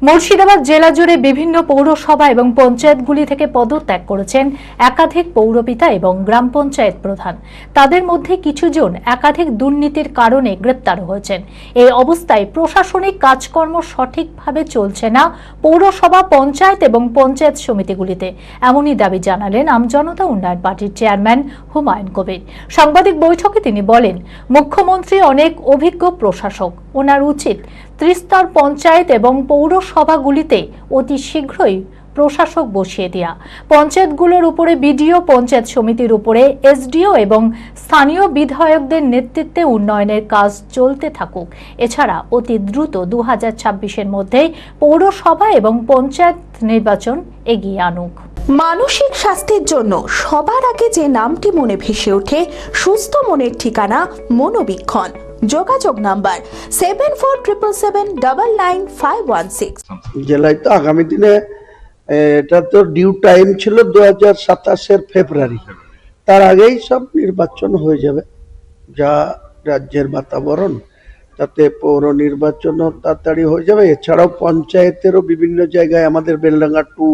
মুর্শিদাবাদ জেলা জুড়ে বিভিন্ন পৌরসভা এবং পঞ্চায়েতগুলি থেকে পদত্যাগ করেছেন একাধিক পৌরপিতা এবং গ্রাম পঞ্চায়েত প্রধান। তাদের মধ্যে কিছুজন একাধিক দুর্নীতির কারণে গ্রেপ্তার হয়েছেন। এই অবস্থায় প্রশাসনিক কাজকর্ম সঠিকভাবে চলছে না পৌরসভা, পঞ্চায়েত এবং পঞ্চায়েত সমিতিগুলিতে, এমনই দাবি জানালেন আমজনতা উন্নয়ন পার্টির চেয়ারম্যান হুমায়ুন কবির। সাংবাদিক বৈঠকে তিনি বলেন, মুখ্যমন্ত্রী অনেক অভিজ্ঞ প্রশাসক, ওনার উচিত ত্রিস্তর পঞ্চায়েত এবং পৌরসভাগুলিতে অতি শীঘ্রই প্রশাসক বসিয়ে দেয়া। পঞ্চায়েতগুলোর উপরে বিডিও, পঞ্চায়েত সমিতির উপরে এসডিও এবং স্থানীয় বিধায়কদের নেতৃত্বে উন্নয়নের কাজ চলতে থাকুক। এছাড়া অতি দ্রুত 2026-এর মধ্যেই পৌরসভা এবং পঞ্চায়েত নির্বাচন এগিয়ে আনুক। মানসিক স্বাস্থ্যের জন্য সবার আগে যে নামটি মনে ভেসে ওঠে, সুস্থ মনের ঠিকানা মনোবীক্ষণ। যোগাযোগ নাম্বার 7477799516। জেলায় তো আগামী দিনে এটা তো ডিউ টাইম ছিল 2027-এর ফেব্রুয়ারি, তার আগেই সব নির্বাচন হয়ে যাবে। যা রাজ্যের বাতাবরণ, তাতে পৌর নির্বাচনও তাড়াতাড়ি হয়ে যাবে। এছাড়াও পঞ্চায়েতেরও বিভিন্ন জায়গায়, আমাদের বেলডাঙ্গা 2,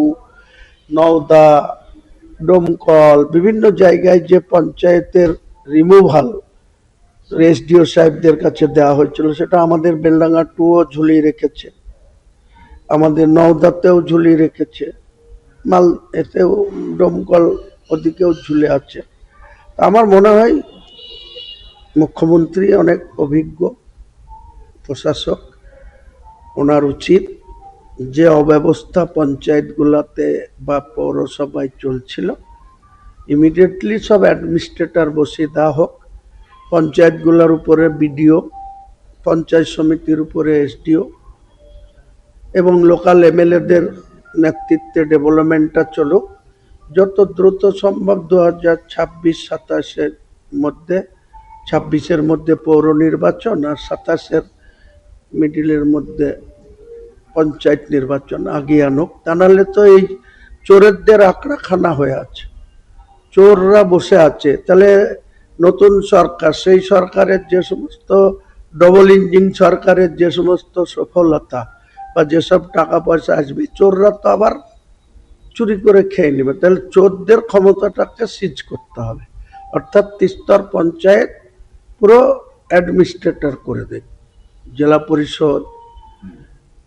নওদা, ডোমকল, বিভিন্ন জায়গায় যে পঞ্চায়েতের রিমুভাল এসডিও সাহেবদের কাছে দেওয়া হয়েছিল, সেটা আমাদের বেলডাঙ্গা 2ও ঝুলিয়ে রেখেছে, আমাদের নওদাতেও ঝুলিয়ে রেখেছে, মাল এতেও ডোমকল ওদিকেও ঝুলে আছে। আমার মনে হয় মুখ্যমন্ত্রী অনেক অভিজ্ঞ প্রশাসক, ওনার উচিত যে অব্যবস্থা পঞ্চায়েতগুলোতে বা পৌরসভায় চলছিল, ইমিডিয়েটলি সব অ্যাডমিনিস্ট্রেটর বসিয়ে দেওয়া হোক। পঞ্চায়েতগুলোর উপরে বিডিও, পঞ্চায়েত সমিতির উপরে এসডিও এবং লোকাল এমএলএদের নেতৃত্বে ডেভেলপমেন্টটা চলুক। যত দ্রুত সম্ভব 2026-27-এর মধ্যে, 26-এর মধ্যে পৌর নির্বাচন আর 27-এর মিডিলের মধ্যে পঞ্চায়েত নির্বাচন আগিয়ে আনুক। তা নাহলে তো এই চোরেদের আঁকড়াখানা হয়ে আছে, চোররা বসে আছে। তাহলে নতুন সরকার, সেই সরকারের যে সমস্ত ডবল ইঞ্জিন সরকারের যে সমস্ত সফলতা বা যেসব টাকা পয়সা আসবে, চোররা তো আবার চুরি করে খেয়ে নেবে। তাহলে চোরদের ক্ষমতাটাকে সিজ করতে হবে, অর্থাৎ ত্রিস্তর পঞ্চায়েত পুরো অ্যাডমিনিস্ট্রেটর করে দেয়। জেলা পরিষদ,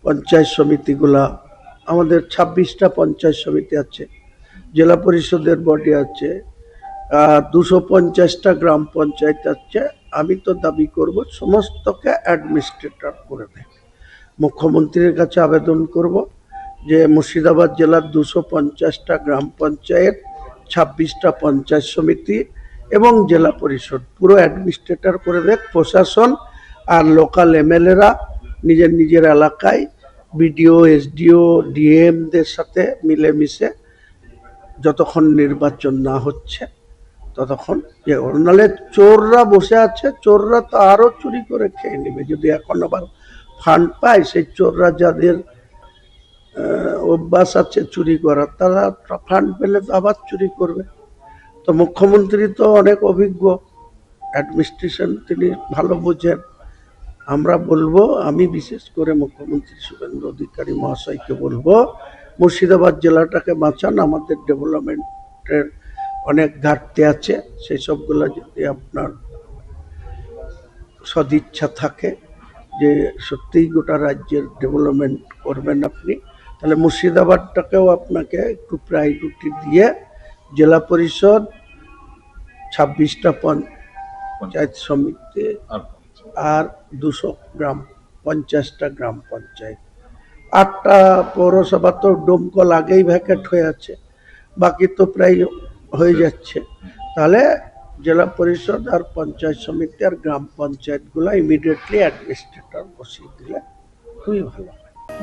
পঞ্চায়েত সমিতিগুলা, আমাদের 26টা পঞ্চায়েত সমিতি আছে, জেলা পরিষদের বডি আছে, 250টা গ্রাম পঞ্চায়েত আছে। আমি তো দাবি করব সমস্তকে অ্যাডমিনিস্ট্রেটর করে দেয়। মুখ্যমন্ত্রীর কাছে আবেদন করব যে মুর্শিদাবাদ জেলার 250টা গ্রাম পঞ্চায়েত, 26টা পঞ্চায়েত সমিতি এবং জেলা পরিষদ পুরো অ্যাডমিনিস্ট্রেটর করে দেয়। প্রশাসন আর লোকাল এমএলএরা নিজের নিজের এলাকায় বিডিও, এসডিও, ডিএমদের সাথে মিলেমিশে যতক্ষণ নির্বাচন না হচ্ছে ততক্ষণ, নাহলে চোররা বসে আছে, চোররা তো আরো চুরি করে খেয়ে নেবে। যদি এখন আবার ফান্ড পায়, সেই চোররা যাদের অভ্যাস আছে চুরি করার, তারা ফান্ড পেলে তো আবার চুরি করবে। তো মুখ্যমন্ত্রী তো অনেক অভিজ্ঞ, অ্যাডমিনিস্ট্রেশন তিনি ভালো বোঝেন। আমরা বলবো, আমি বিশেষ করে মুখ্যমন্ত্রী শুভেন্দু অধিকারী মহাশয়কে বলবো, মুর্শিদাবাদ জেলাটাকে বাঁচান। আমাদের ডেভেলপমেন্টের অনেক ঘাটতি আছে, সেই সবগুলো যদি আপনার সদিচ্ছা থাকে যে সত্যিই গোটা রাজ্যের ডেভেলপমেন্ট করবেন আপনি, তাহলে মুর্শিদাবাদটাকেও আপনাকে একটু প্রায়োরিটি দিয়ে জেলা পরিষদ, 26টা পঞ্চায়েত সমিতি আর 250টা গ্রাম পঞ্চায়েত, 8টা পৌরসভা তো ডোমকল আগেই ভ্যাকেট হয়ে আছে, বাকি তো প্রায় হয়ে যাচ্ছে। তাহলে জেলা পরিষদ আর পঞ্চায়েত সমিতি আর গ্রাম পঞ্চায়েতগুলো ইমিডিয়েটলি অ্যাডমিনিস্ট্রেটর বসিয়ে দিলে খুবই ভালো।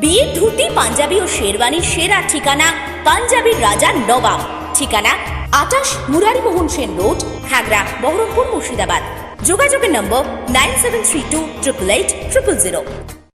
বিয়ের ধুতি, পাঞ্জাবি ও শেরওয়ানির সেরা ঠিকানা পাঞ্জাবির রাজা নবাব। ঠিকানা 28 মুরারি মোহন সেন রোড, খাগড়া, বহরমপুর, মুর্শিদাবাদ। যোগাযোগের নম্বর 9732880000।